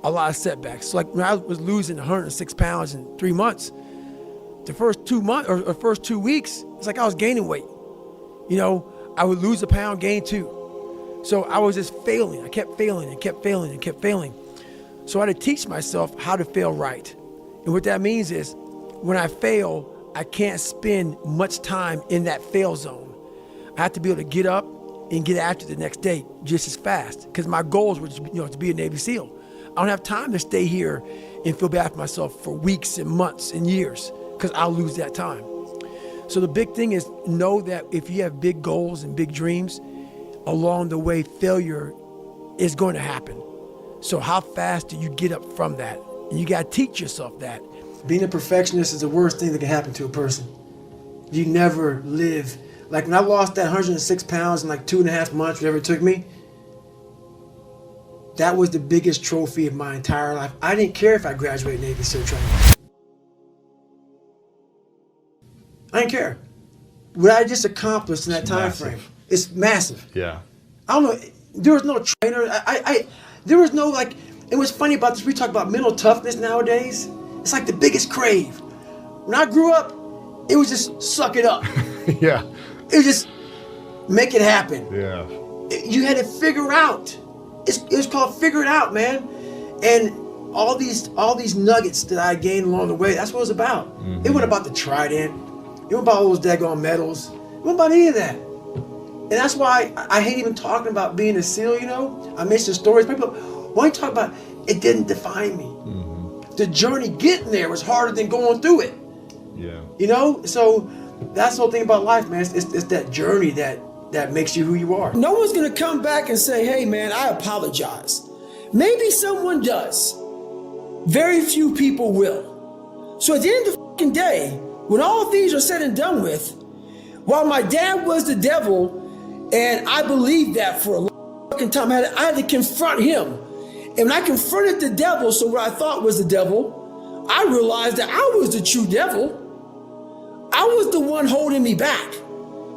a lot of setbacks. So like when I was losing 106 pounds in 3 months, the first 2 months or first 2 weeks, it's like I was gaining weight. You know, I would lose a pound, gain 2. So I was just failing. I kept failing and kept failing and kept failing. So I had to teach myself how to fail right. And what that means is when I fail, I can't spend much time in that fail zone. I have to be able to get up and get after the next day just as fast, because my goals were to be a Navy SEAL. I don't have time to stay here and feel bad for myself for weeks and months and years, because I'll lose that time. So the big thing is know that if you have big goals and big dreams, along the way, failure is going to happen. So how fast do you get up from that? And you got to teach yourself that. Being a perfectionist is the worst thing that can happen to a person. You never live. Like when I lost that 106 pounds in like 2.5 months, whatever it took me, that was the biggest trophy of my entire life. I didn't care if I graduated Navy SEAL training. I didn't care. What I just accomplished in that time frame, it's massive. Yeah. I don't know, there was no trainer. There was no like, and what's funny about this, we talk about mental toughness nowadays. It's like the biggest crave. When I grew up, it was just suck it up. Yeah. It was just make it happen. Yeah. You had to figure out. It was called figure it out, man. And all these nuggets that I gained along the way, that's what it was about. Mm-hmm. It wasn't about the trident. It wasn't about all those daggone medals. It wasn't about any of that. And that's why I hate even talking about being a SEAL, you know? I mention stories. People, why you talk about it didn't define me. Mm-hmm. The journey getting there was harder than going through it. Yeah. You know? So that's the whole thing about life, man. It's that journey that makes you who you are. No one's gonna come back and say, hey man, I apologize. Maybe someone does. Very few people will. So at the end of the fucking day, when all things are said and done with, while my dad was the devil, and I believed that for a long fucking time, I had to confront him. And when I confronted the devil, so what I thought was the devil, I realized that I was the true devil. I was the one holding me back.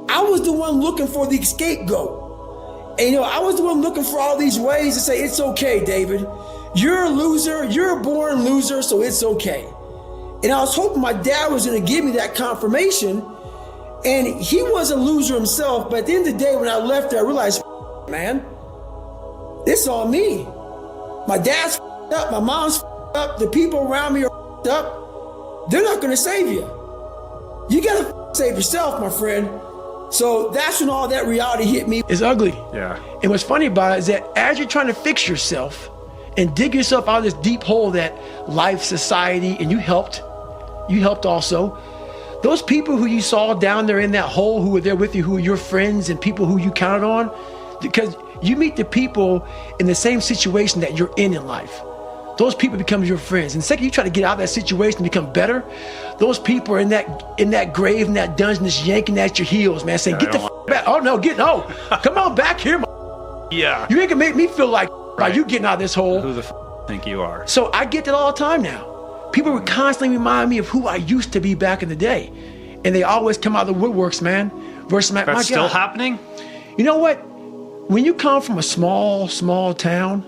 I was the one looking for the scapegoat. And I was the one looking for all these ways to say, it's okay, David. You're a loser, you're a born loser, so it's okay. And I was hoping my dad was gonna give me that confirmation. And he was a loser himself, but at the end of the day, when I left there, I realized, man, it's on me. My dad's up, my mom's up, the people around me are up. They're not gonna save you. You gotta save yourself, my friend. So that's when all that reality hit me. It's ugly. Yeah. And what's funny about it is that as you're trying to fix yourself and dig yourself out of this deep hole that life, society, and you helped also, those people who you saw down there in that hole who were there with you, who were your friends and people who you counted on, because you meet the people in the same situation that you're in life. Those people become your friends. And the second you try to get out of that situation and become better, those people are in that grave, in that dungeon, just yanking at your heels, man, saying, get the back. Oh no, come on back here, yeah. You ain't gonna make me feel like right. You getting out of this hole. Who the think you are? So I get that all the time now. People would constantly remind me of who I used to be back in the day. And they always come out of the woodworks, man. Versus my That's still God. happening? You know what? When you come from a small town,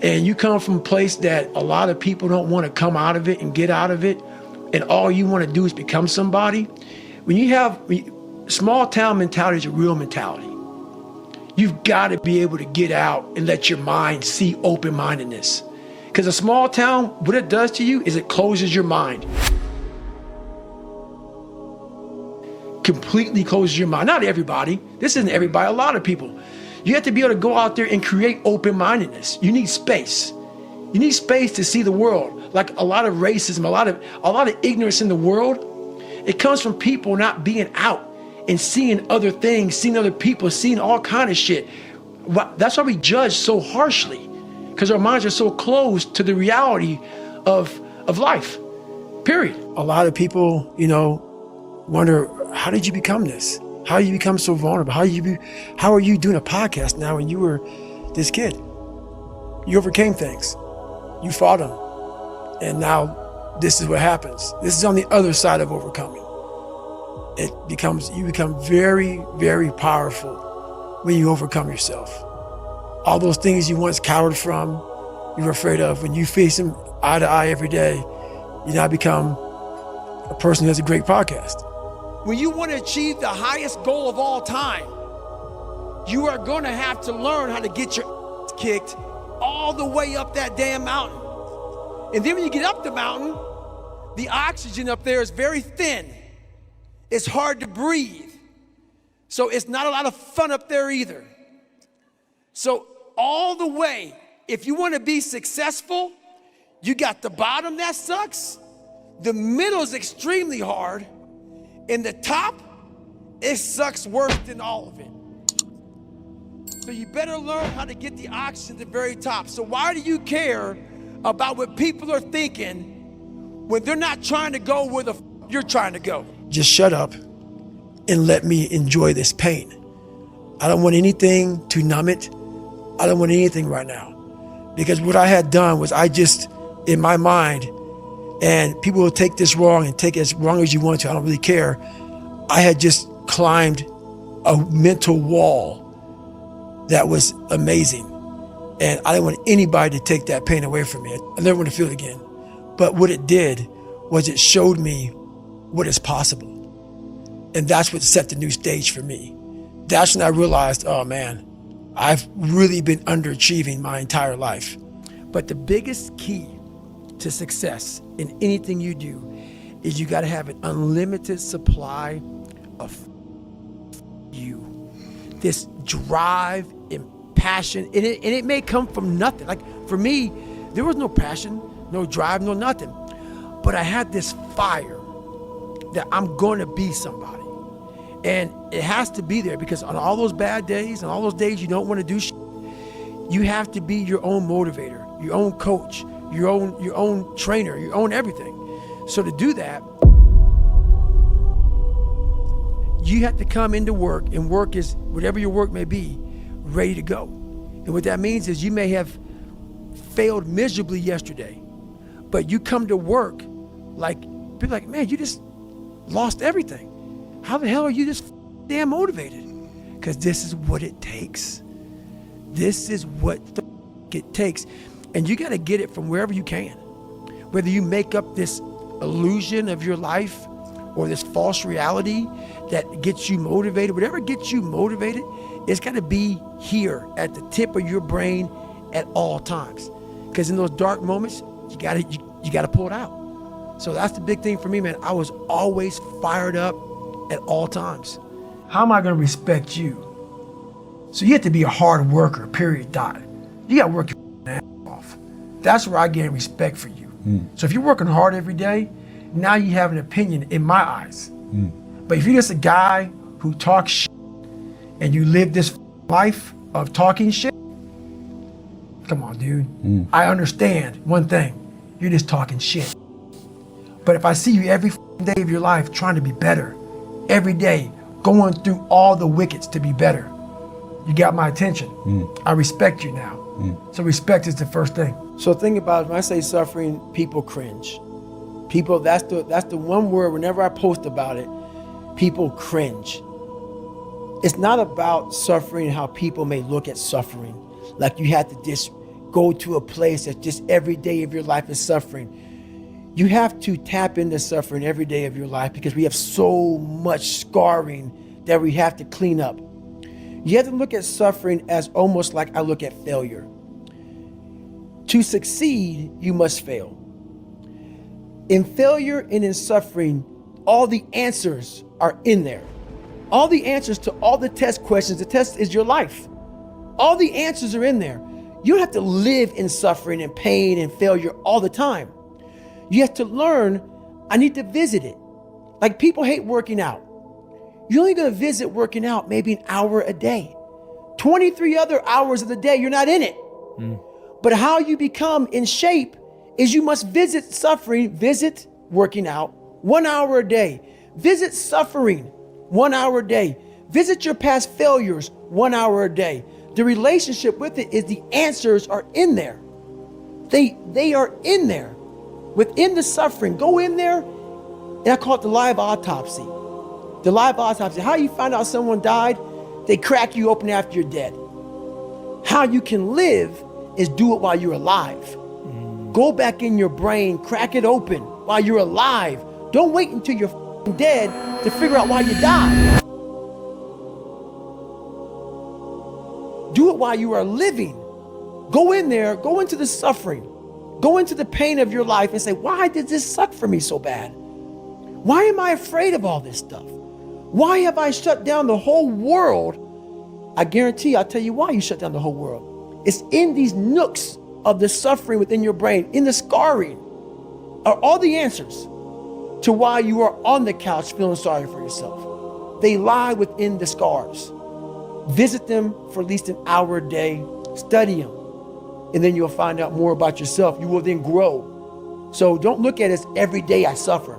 and you come from a place that a lot of people don't want to come out of it and get out of it, and all you want to do is become somebody, when you have small town mentality is a real mentality. You've got to be able to get out and let your mind see open-mindedness. Because a small town, what it does to you is it closes your mind. Completely closes your mind. Not everybody. This isn't everybody. A lot of people. You have to be able to go out there and create open-mindedness. You need space. You need space to see the world. Like a lot of racism, a lot of ignorance in the world, it comes from people not being out and seeing other things, seeing other people, seeing all kind of shit. That's why we judge so harshly, because our minds are so closed to the reality of life, period. A lot of people, wonder, how did you become this? How did you become so vulnerable? How are you doing a podcast now when you were this kid? You overcame things. You fought them. And now this is what happens. This is on the other side of overcoming. You become very, very powerful when you overcome yourself. All those things you once cowered from, you were afraid of. When you face them eye to eye every day, you now become a person who has a great podcast. When you want to achieve the highest goal of all time, you are going to have to learn how to get your ass kicked all the way up that damn mountain. And then when you get up the mountain, the oxygen up there is very thin. It's hard to breathe. So it's not a lot of fun up there either. So all the way, if you want to be successful, you got the bottom that sucks, the middle is extremely hard, and the top, it sucks worse than all of it. So you better learn how to get the oxygen at the very top. So why do you care about what people are thinking when they're not trying to go where the you're trying to go? Just shut up and let me enjoy this pain. I don't want anything to numb it. I don't want anything right now. Because what I had done was I just, in my mind, and people will take this wrong and take it as wrong as you want to, I don't really care. I had just climbed a mental wall that was amazing. And I didn't want anybody to take that pain away from me. I never want to feel it again. But what it did was it showed me what is possible. And that's what set the new stage for me. That's when I realized, oh man, I've really been underachieving my entire life. But the biggest key to success in anything you do is you gotta have an unlimited supply of you. This drive and passion, and it may come from nothing. Like for me, there was no passion, no drive, no nothing. But I had this fire that I'm gonna be somebody. And it has to be there because on all those bad days and all those days you don't want to do shit, you have to be your own motivator, your own coach, your own trainer, your own everything. So to do that, you have to come into work, and work is whatever your work may be, ready to go. And what that means is you may have failed miserably yesterday, but you come to work like, people are like, man, you just lost everything. How the hell are you this damn motivated? Because this is what it takes. This is what it takes. And you got to get it from wherever you can. Whether you make up this illusion of your life or this false reality that gets you motivated, whatever gets you motivated, it's got to be here at the tip of your brain at all times. Because in those dark moments, you got to pull it out. So that's the big thing for me, man. I was always fired up at all times. How am I going to respect you? So you have to be a hard worker, period, dot. You got to work your ass off. That's where I gain respect for you. So if you're working hard every day, now you have an opinion in my eyes. But if you're just a guy who talks shit and you live this life of talking shit, come on, dude. I understand one thing. You're just talking shit. But if I see you every day of your life trying to be better, every day, going through all the wickets to be better, you got my attention. I respect you now. So respect is the first thing. So think about it, when I say suffering, people cringe. People, that's the one word, whenever I post about it, people cringe. It's not about suffering, how people may look at suffering. Like you have to just go to a place that just every day of your life is suffering. You have to tap into suffering every day of your life because we have so much scarring that we have to clean up. You have to look at suffering as almost like I look at failure. To succeed, you must fail. In failure and in suffering, all the answers are in there. All the answers to all the test questions. The test is your life. All the answers are in there. You don't have to live in suffering and pain and failure all the time. You have to learn, I need to visit it. Like people hate working out. You're only going to visit working out maybe an hour a day. 23 other hours of the day, you're not in it. But how you become in shape is you must visit suffering, visit working out 1 hour a day. Visit suffering 1 hour a day. Visit your past failures 1 hour a day. The relationship with it is the answers are in there. They are in there. Within the suffering, go in there, and I call it the live autopsy. The live autopsy. How you find out someone died? They crack you open after you're dead. How you can live is do it while you're alive. Go back in your brain, crack it open while you're alive. Don't wait until you're dead to figure out why you died. Do it while you are living. Go in there, go into the suffering, go into the pain of your life and say, why did this suck for me so bad? Why am I afraid of all this stuff? Why have I shut down the whole world? I guarantee I'll tell you why you shut down the whole world. It's in these nooks of the suffering within your brain, in the scarring, are all the answers to why you are on the couch feeling sorry for yourself. They lie within the scars. Visit them for at least an hour a day, study them, and then you'll find out more about yourself. You will then grow. So don't look at it as every day I suffer.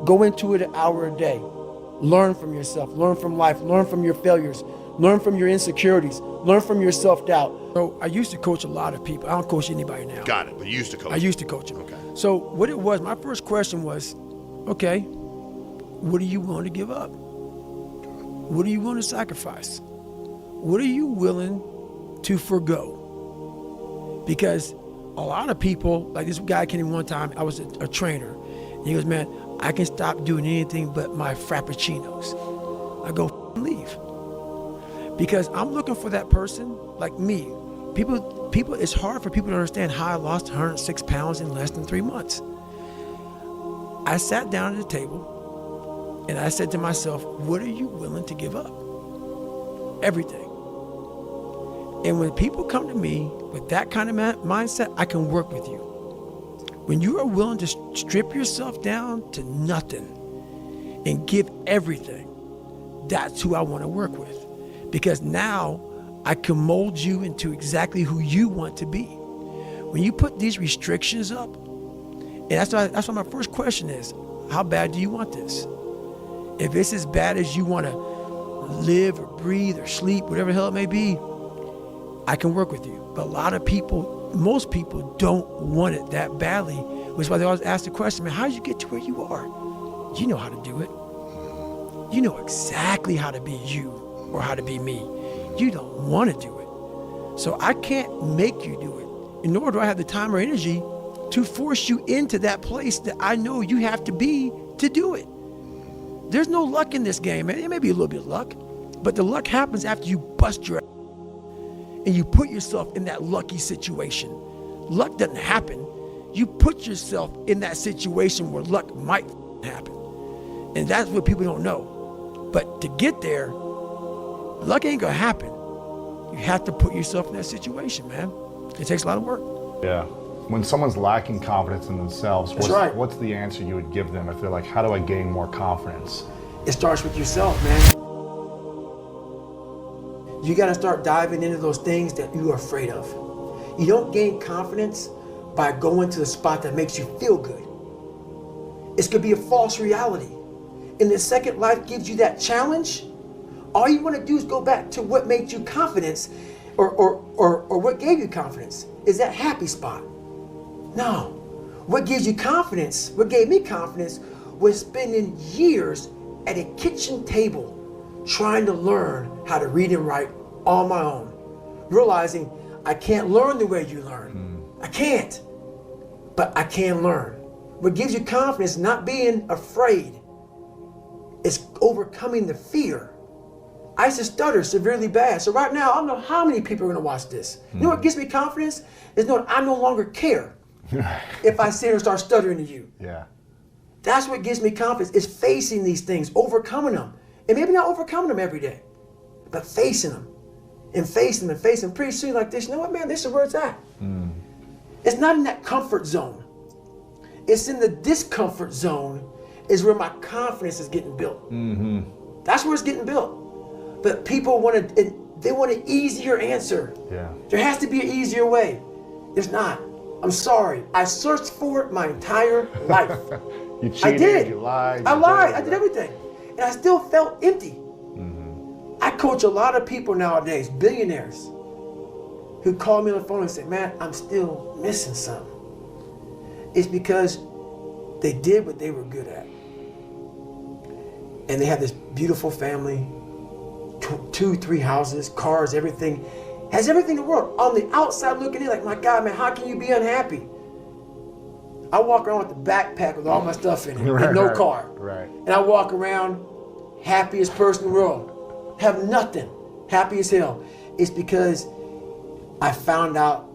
Go into it an hour a day. Learn from yourself, learn from life, learn from your failures, learn from your insecurities, learn from your self-doubt. So I used to coach a lot of people. I don't coach anybody now. Got it, but you used to coach. I used to coach them. Okay. So what it was, my first question was, okay, what are you willing to give up? What are you willing to sacrifice? What are you willing to forgo? Because a lot of people, like this guy came in one time, I was a trainer, and he goes, man, I can stop doing anything but my frappuccinos. I go, leave. Because I'm looking for that person like me. People, it's hard for people to understand how I lost 106 pounds in less than 3 months. I sat down at the table and I said to myself, what are you willing to give up? Everything. And when people come to me with that kind of mindset, I can work with you. When you are willing to strip yourself down to nothing and give everything, that's who I want to work with. Because now I can mold you into exactly who you want to be. When you put these restrictions up, and that's why my first question is, how bad do you want this? If it's as bad as you want to live or breathe or sleep, whatever the hell it may be, I can work with you. But a lot of people, most people don't want it that badly, which is why they always ask the question, man, how did you get to where you are? You know how to do it. You know exactly how to be you or how to be me. You don't want to do it. So I can't make you do it. And nor do I have the time or energy to force you into that place that I know you have to be to do it. There's no luck in this game, man. It may be a little bit of luck, but the luck happens after you bust your ass and you put yourself in that lucky situation. Luck doesn't happen. You put yourself in that situation where luck might happen. And that's what people don't know. But to get there, luck ain't gonna happen. You have to put yourself in that situation, man. It takes a lot of work. Yeah. When someone's lacking confidence in themselves, what's the answer you would give them if they're like, how do I gain more confidence? It starts with yourself, man. You gotta start diving into those things that you are afraid of. You don't gain confidence by going to the spot that makes you feel good. It's gonna be a false reality. And the second life gives you that challenge, all you wanna do is go back to what made you confidence or what gave you confidence. Is that happy spot? No. What gives you confidence, what gave me confidence, was spending years at a kitchen table trying to learn how to read and write on my own. Realizing I can't learn the way you learn. I can't, but I can learn. What gives you confidence is not being afraid. It's overcoming the fear. I used to stutter severely bad. So right now, I don't know how many people are gonna watch this. You know what gives me confidence? Is knowing I no longer care if I sit here and start stuttering to you. Yeah. That's what gives me confidence, is facing these things, overcoming them. And maybe not overcoming them every day, but facing them and facing them and facing them. Pretty soon like this, you know what, man, this is where it's at. It's not in that comfort zone. It's in the discomfort zone is where my confidence is getting built. That's where it's getting built. But people want an easier answer. Yeah. There has to be an easier way. There's not. I'm sorry. I searched for it my entire life. You cheated, I did. you lied. I lied. I did everything. And I still felt empty. I coach a lot of people nowadays, billionaires, who call me on the phone and say, man, I'm still missing something. It's because they did what they were good at. And they have this beautiful family, 2, 3 houses, cars, everything. has everything in the world. On the outside looking in, like, my God, man, how can you be unhappy? I walk around with a backpack with all my stuff in it, and no car. Right. And I walk around happiest person in the world. Have nothing. Happy as hell. It's because I found out